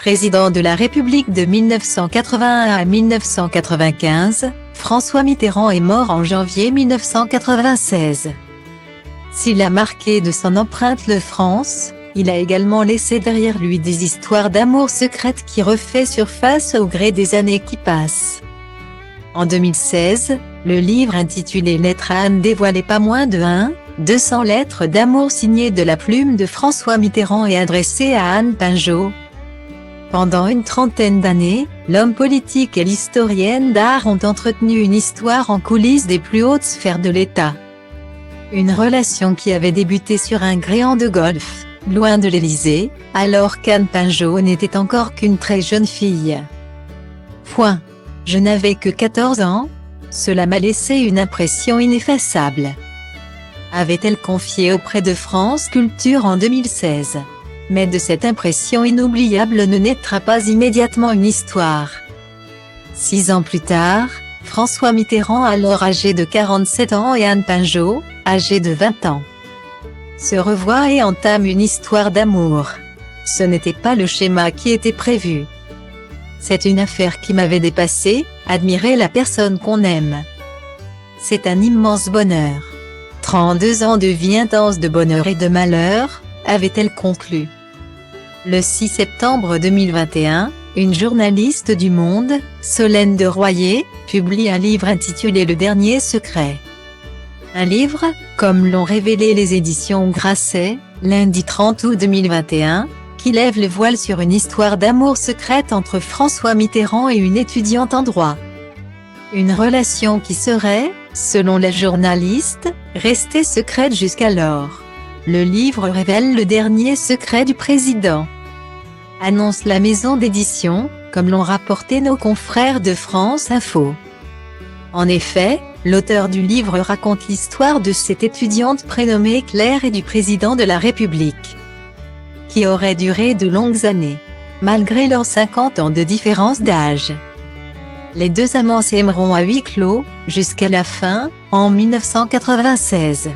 Président de la République de 1981 à 1995, François Mitterrand est mort en janvier 1996. S'il a marqué de son empreinte le France, il a également laissé derrière lui des histoires d'amour secrètes qui refait surface au gré des années qui passent. En 2016, le livre intitulé Lettres à Anne dévoilait pas moins de 200 lettres d'amour signées de la plume de François Mitterrand et adressées à Anne Pinjot. Pendant une trentaine d'années, l'homme politique et l'historienne d'art ont entretenu une histoire en coulisses des plus hautes sphères de l'État. Une relation qui avait débuté sur un gréement de golf, loin de l'Élysée, alors qu'Anne Pinjot n'était encore qu'une très jeune fille. Je n'avais que 14 ans. Cela m'a laissé une impression ineffaçable, avait-elle confié auprès de France Culture en 2016. Mais de cette impression inoubliable ne naîtra pas immédiatement une histoire. 6 ans plus tard, François Mitterrand, alors âgé de 47 ans, et Anne Pinjot, âgée de 20 ans, se revoient et entament une histoire d'amour. Ce n'était pas le schéma qui était prévu. C'est une affaire qui m'avait dépassé, admirer la personne qu'on aime. C'est un immense bonheur. 32 ans de vie intense de bonheur et de malheur, avait-elle conclu. Le 6 septembre 2021, une journaliste du Monde, Solène de Royer, publie un livre intitulé Le Dernier Secret. Un livre, comme l'ont révélé les éditions Grasset, lundi 30 août 2021, qui lève le voile sur une histoire d'amour secrète entre François Mitterrand et une étudiante en droit. Une relation qui serait, selon la journaliste, restée secrète jusqu'alors. Le livre révèle le dernier secret du président, annonce la maison d'édition, comme l'ont rapporté nos confrères de France Info. En effet, l'auteur du livre raconte l'histoire de cette étudiante prénommée Claire et du président de la République, qui aurait duré de longues années, malgré leurs 50 ans de différence d'âge. Les deux amants s'aimeront à huis clos, jusqu'à la fin, en 1996.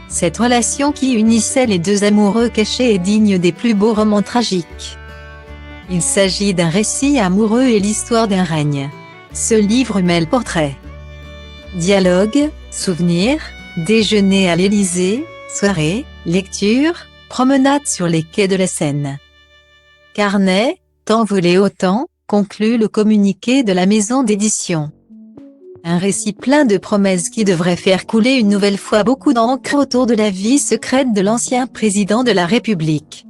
Cette relation qui unissait les deux amoureux cachés est digne des plus beaux romans tragiques. Il s'agit d'un récit amoureux et l'histoire d'un règne. Ce livre mêle portraits, dialogues, souvenirs, déjeuner à l'Élysée, soirées, lectures, promenades sur les quais de la Seine. Carnet, tant volé autant, conclut le communiqué de la maison d'édition. Un récit plein de promesses qui devrait faire couler une nouvelle fois beaucoup d'encre autour de la vie secrète de l'ancien président de la République.